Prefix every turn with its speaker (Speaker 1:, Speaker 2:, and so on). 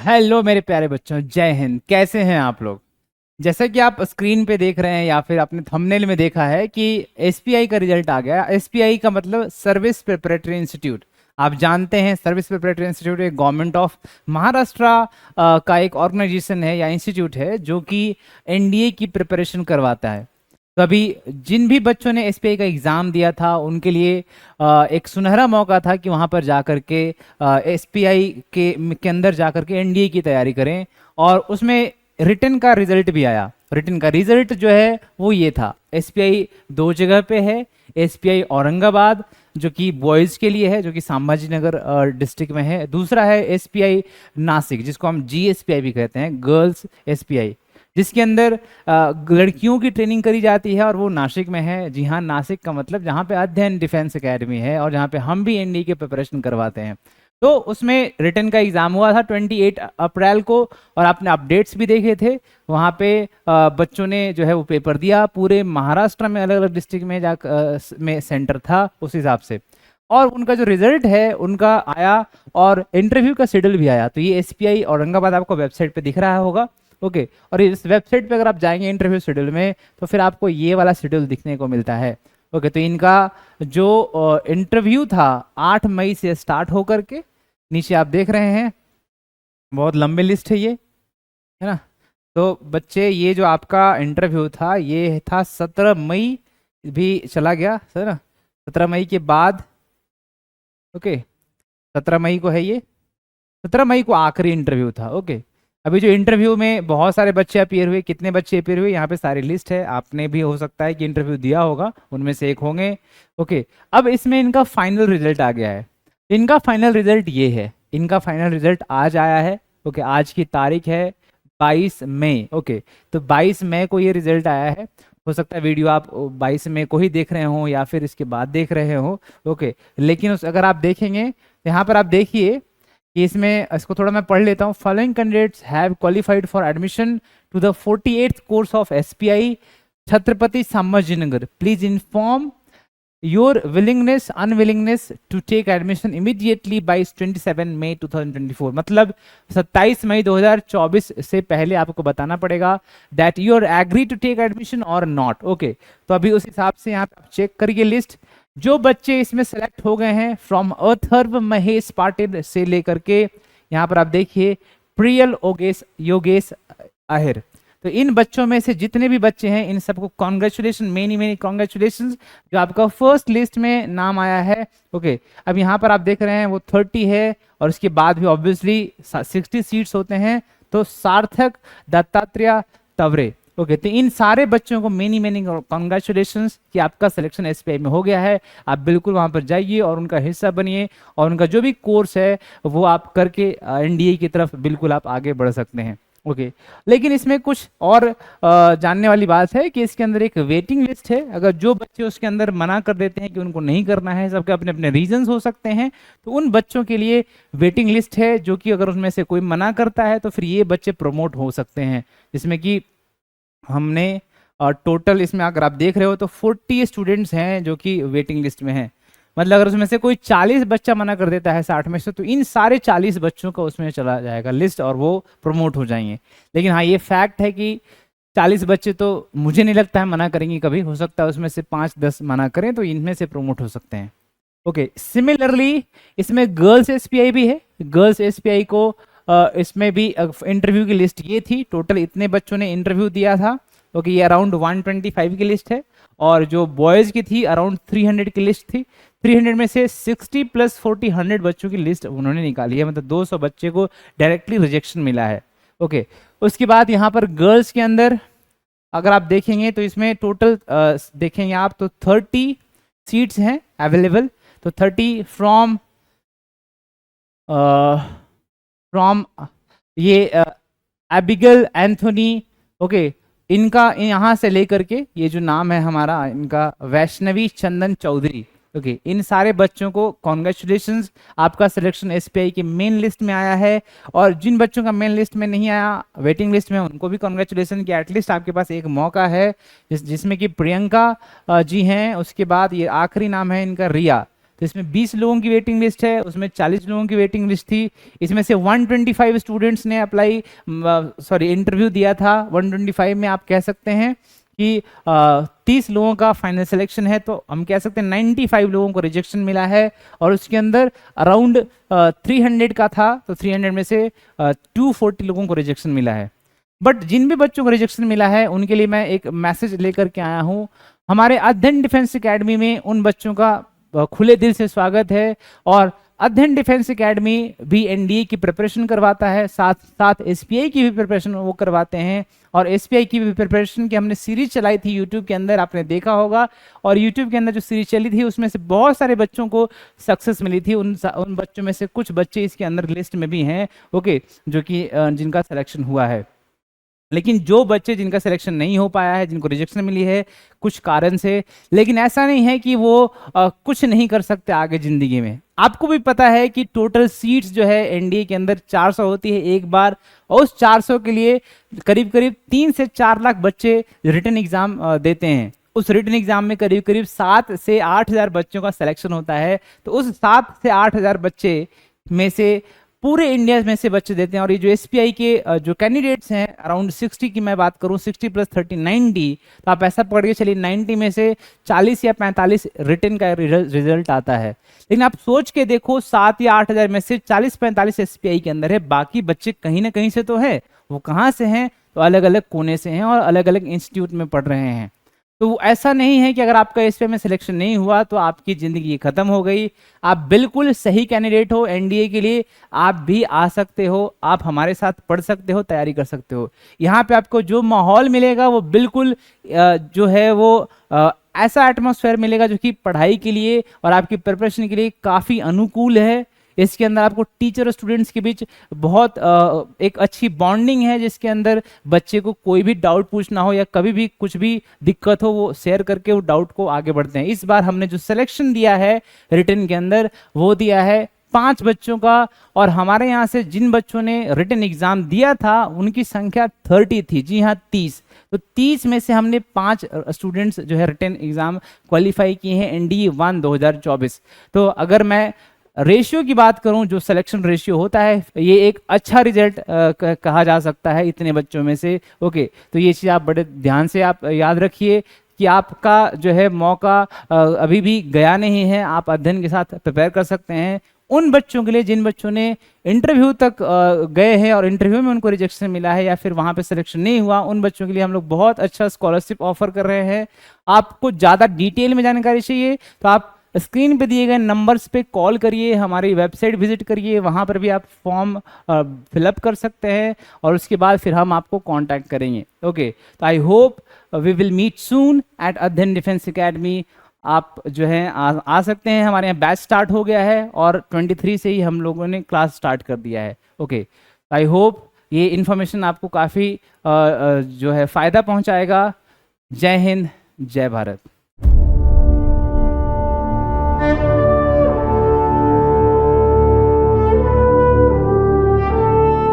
Speaker 1: Hello मेरे प्यारे बच्चों, जय हिंद। कैसे हैं आप लोग? जैसा कि आप स्क्रीन पे देख रहे हैं या फिर आपने थंबनेल में देखा है कि एसपीआई का रिजल्ट आ गया। एसपीआई का मतलब सर्विस प्रिपरेटरी इंस्टीट्यूट। आप जानते हैं सर्विस प्रिपरेटरी इंस्टीट्यूट एक गवर्नमेंट ऑफ महाराष्ट्र का एक ऑर्गेनाइजेशन है या इंस्टीट्यूट है जो कि एनडीए की प्रिपरेशन करवाता है। तो अभी जिन भी बच्चों ने एसपीआई का एग्ज़ाम दिया था उनके लिए एक सुनहरा मौका था कि वहाँ पर जा कर के एसपीआई के अंदर जा कर के एनडीए की तैयारी करें। और उसमें रिटन का रिजल्ट भी आया। रिटन का रिजल्ट जो है वो ये था। एसपीआई दो जगह पे है। एसपीआई औरंगाबाद जो कि बॉयज़ के लिए है, जो कि संभाजी नगर डिस्ट्रिक्ट में है। दूसरा है एसपीआई नासिक, जिसको हम जीएसपीआई भी कहते हैं, गर्ल्स एसपीआई, जिसके अंदर लड़कियों की ट्रेनिंग करी जाती है और वो नासिक में है। जी हाँ, नासिक का मतलब जहाँ पे अध्ययन डिफेंस एकेडमी है और जहाँ पे हम भी एनडीए की प्रिपरेशन करवाते हैं। तो उसमें रिटन का एग्ज़ाम हुआ था 28 अप्रैल को और आपने अपडेट्स भी देखे थे। वहाँ पे बच्चों ने जो है वो पेपर दिया। पूरे महाराष्ट्र में अलग अलग डिस्ट्रिक्ट में में सेंटर था उस हिसाब से। और उनका जो रिजल्ट है उनका आया और इंटरव्यू का शेड्यूल भी आया। तो ये एसपीआई औरंगाबाद आपको वेबसाइट पे दिख रहा होगा। ओके, और इस वेबसाइट पे अगर आप जाएंगे इंटरव्यू शेड्यूल में तो फिर आपको ये वाला शेड्यूल दिखने को मिलता है। ओके, तो इनका जो इंटरव्यू था 8 मई से स्टार्ट होकर के, नीचे आप देख रहे हैं बहुत लंबी लिस्ट है ये, है ना। तो बच्चे ये जो आपका इंटरव्यू था ये था 17 मई भी चला गया, है ना। 17 मई के बाद, ओके, 17 मई को है ये। 17 मई को आखिरी इंटरव्यू था। ओके, अभी जो इंटरव्यू में बहुत सारे बच्चे अपीयर हुए, कितने बच्चे अपीयर हुए यहाँ पे सारी लिस्ट है। आपने भी हो सकता है कि इंटरव्यू दिया होगा, उनमें से एक होंगे। ओके, अब इसमें इनका फाइनल रिजल्ट आ गया है। इनका फाइनल रिजल्ट ये है। इनका फाइनल रिजल्ट आज आया है। ओके, आज की तारीख है 22 मई। ओके, तो 22 मई को ये रिजल्ट आया है। हो सकता है वीडियो आप 22 मई को ही देख रहे हो या फिर इसके बाद देख रहे हो। ओके, लेकिन अगर आप देखेंगे यहाँ पर आप देखिए कि इसमें, इसको थोड़ा मैं पढ़ लेता हूँ। Following candidates have qualified for admission to the 48th course of SPI Chhatrapati Sambhajinagar. Please inform your willingness unwillingness to take admission immediately by 27 May 2024। मतलब 27 मई 2024 से पहले आपको बताना पड़ेगा that you are agree to take admission और not. Okay, तो अभी उस हिसाब से यहाँ पे आप चेक करिए लिस्ट। जो बच्चे इसमें सेलेक्ट हो गए हैं फ्रॉम अथर्व महेश पाटिल से लेकर के यहाँ पर आप देखिए प्रियल योगेश आहिर। तो इन बच्चों में से जितने भी बच्चे हैं इन सबको कॉन्ग्रेचुलेशन, मेनी मेनी कॉन्ग्रेचुलेशन, जो आपका फर्स्ट लिस्ट में नाम आया है। ओके, अब यहाँ पर आप देख रहे हैं वो 30 है और इसके बाद भी ऑब्वियसली 60 सीट्स होते हैं। तो सार्थक दत्तात्रेय तवरे। ओके, तो इन सारे बच्चों को मेनी मेनी कॉन्ग्रेचुलेशंस कि आपका सिलेक्शन एसपीआई में हो गया है। आप बिल्कुल वहाँ पर जाइए और उनका हिस्सा बनिए और उनका जो भी कोर्स है वो आप करके एनडीए की तरफ बिल्कुल आप आगे बढ़ सकते हैं। ओके, लेकिन इसमें कुछ और जानने वाली बात है कि इसके अंदर एक वेटिंग लिस्ट है। अगर जो बच्चे उसके अंदर मना कर देते हैं कि उनको नहीं करना है, सबके अपने अपने रीजंस हो सकते हैं, तो उन बच्चों के लिए वेटिंग लिस्ट है जो कि अगर उसमें से कोई मना करता है तो फिर ये बच्चे प्रमोट हो सकते हैं। जिसमें कि हमने टोटल इसमें अगर आप देख रहे हो तो 40 स्टूडेंट्स हैं जो कि वेटिंग लिस्ट में हैं। मतलब अगर उसमें से कोई 40 बच्चा मना कर देता है 60 में से, तो इन सारे 40 बच्चों का उसमें चला जाएगा लिस्ट और वो प्रमोट हो जाएंगे। लेकिन हाँ, ये फैक्ट है कि 40 बच्चे तो मुझे नहीं लगता है मना करेंगे कभी। हो सकता है उसमें से 5-10 मना करें तो इनमें से प्रमोट हो सकते हैं। ओके, सिमिलरली इसमें गर्ल्स एसपीआई भी है। गर्ल्स एसपीआई को इसमें भी इंटरव्यू की लिस्ट ये थी। टोटल इतने बच्चों ने इंटरव्यू दिया था। ओके, ये अराउंड 125 की लिस्ट है और जो बॉयज़ की थी अराउंड 300 की लिस्ट थी। 300 में से 60 + 40 100 बच्चों की लिस्ट उन्होंने निकाली है। मतलब 200 बच्चे को डायरेक्टली रिजेक्शन मिला है। ओके, उसके बाद यहाँ पर गर्ल्स के अंदर अगर आप देखेंगे तो इसमें टोटल देखेंगे आप तो 30 सीट्स हैं अवेलेबल। तो 30 फ्रॉम ये एबिगल एंथोनी। ओके, इनका यहाँ से लेकर के ये जो नाम है हमारा इनका वैष्णवी चंदन चौधरी। ओके, इन सारे बच्चों को कॉन्ग्रेचुलेशंस, आपका सिलेक्शन एसपीआई की मेन लिस्ट में आया है। और जिन बच्चों का मेन लिस्ट में नहीं आया, वेटिंग लिस्ट में, उनको भी कॉन्ग्रेचुलेशन कि एटलीस्ट आपके पास एक मौका है जिसमें कि प्रियंका जी हैं। उसके बाद ये आखिरी नाम है इनका रिया। तो इसमें 20 लोगों की वेटिंग लिस्ट है, उसमें 40 लोगों की वेटिंग लिस्ट थी। इसमें से 125 स्टूडेंट्स ने अप्लाई इंटरव्यू दिया था। 125 में आप कह सकते हैं कि 30 लोगों का फाइनल सिलेक्शन है, तो हम कह सकते हैं 95 लोगों को रिजेक्शन मिला है। और उसके अंदर अराउंड 300 का था, तो 300 में से 240 लोगों को रिजेक्शन मिला है। बट जिन भी बच्चों को रिजेक्शन मिला है उनके लिए मैं एक मैसेज लेकर के आया हूँ। हमारे अध्ययन डिफेंस एकेडमी में उन बच्चों का खुले दिल से स्वागत है, और अध्ययन डिफेंस एकेडमी भी एनडीए की प्रिपरेशन करवाता है, साथ साथ एसपीआई की भी प्रिपरेशन वो करवाते हैं। और एसपीआई की भी प्रिपरेशन की हमने सीरीज चलाई थी यूट्यूब के अंदर, आपने देखा होगा। और यूट्यूब के अंदर जो सीरीज चली थी उसमें से बहुत सारे बच्चों को सक्सेस मिली थी। उन बच्चों में से कुछ बच्चे इसके अंदर लिस्ट में भी हैं, ओके, जो कि जिनका सिलेक्शन हुआ है। लेकिन जो बच्चे जिनका सिलेक्शन नहीं हो पाया है, जिनको रिजेक्शन मिली है कुछ कारण से, लेकिन ऐसा नहीं है कि वो कुछ नहीं कर सकते आगे जिंदगी में। आपको भी पता है कि टोटल सीट्स जो है एनडीए के अंदर 400 होती है एक बार, और उस 400 के लिए करीब करीब 3 से 4 लाख बच्चे रिटन एग्जाम देते हैं। उस रिटन एग्जाम में करीब करीब 7 से 8 हज़ार बच्चों का सिलेक्शन होता है। तो उस 7 से 8 हज़ार बच्चे में से पूरे इंडिया में से बच्चे देते हैं। और ये जो एसपीआई के जो कैंडिडेट्स हैं, अराउंड 60 की मैं बात करूं, 60 प्लस 30 90, तो आप ऐसा पकड़ के चलिए 90 में से 40 या 45 रिटन का रिजल्ट आता है। लेकिन आप सोच के देखो, 7 या 8 हज़ार में से 40-45 एसपीआई के अंदर है, बाकी बच्चे कहीं ना कहीं से तो है। वो कहाँ से हैं? तो अलग अलग कोने से हैं और अलग अलग इंस्टीट्यूट में पढ़ रहे हैं। तो ऐसा नहीं है कि अगर आपका एसपीआई में सिलेक्शन नहीं हुआ तो आपकी ज़िंदगी ख़त्म हो गई। आप बिल्कुल सही कैंडिडेट हो एनडीए के लिए, आप भी आ सकते हो, आप हमारे साथ पढ़ सकते हो, तैयारी कर सकते हो। यहाँ पे आपको जो माहौल मिलेगा वो बिल्कुल जो है वो ऐसा एटमॉस्फेयर मिलेगा जो कि पढ़ाई के लिए और आपकी प्रिपरेशन के लिए काफ़ी अनुकूल है। इसके अंदर आपको टीचर और स्टूडेंट्स के बीच बहुत एक अच्छी बॉन्डिंग है, जिसके अंदर बच्चे को कोई भी डाउट पूछना हो या कभी भी कुछ भी दिक्कत हो, वो शेयर करके वो डाउट को आगे बढ़ते हैं। इस बार हमने जो सिलेक्शन दिया है रिटन के अंदर, वो दिया है 5 बच्चों का। और हमारे यहाँ से जिन बच्चों ने रिटन एग्जाम दिया था उनकी संख्या 30 थी, जी हाँ 30। तो 30 में से हमने 5 स्टूडेंट्स जो है रिटन एग्जाम क्वालिफाई किए हैं एनडीए 1 2024। तो अगर मैं रेशियो की बात करूं, जो सिलेक्शन रेशियो होता है, ये एक अच्छा रिजल्ट कहा जा सकता है इतने बच्चों में से, ओके। तो ये चीज़ आप बड़े ध्यान से आप याद रखिए कि आपका जो है मौका अभी भी गया नहीं है, आप अध्ययन के साथ प्रिपेयर कर सकते हैं। उन बच्चों के लिए जिन बच्चों ने इंटरव्यू तक गए हैं और इंटरव्यू में उनको रिजेक्शन मिला है या फिर वहाँ पे सिलेक्शन नहीं हुआ, उन बच्चों के लिए हम लोग बहुत अच्छा स्कॉलरशिप ऑफर कर रहे हैं। आपको ज़्यादा डिटेल में जानकारी चाहिए तो आप स्क्रीन पे दिए गए नंबर्स पे कॉल करिए, हमारी वेबसाइट विजिट करिए, वहाँ पर भी आप फॉर्म फिलअप कर सकते हैं और उसके बाद फिर हम आपको कांटेक्ट करेंगे, ओके। तो I hope we will meet soon at Adhyayan defence academy. आप जो है आ सकते हैं, हमारे यहाँ बैच स्टार्ट हो गया है और 23 से ही हम लोगों ने क्लास स्टार्ट कर दिया है, ओके। आई होप ये इन्फॉर्मेशन आपको काफ़ी जो है फ़ायदा पहुँचाएगा। जय हिंद, जय भारत।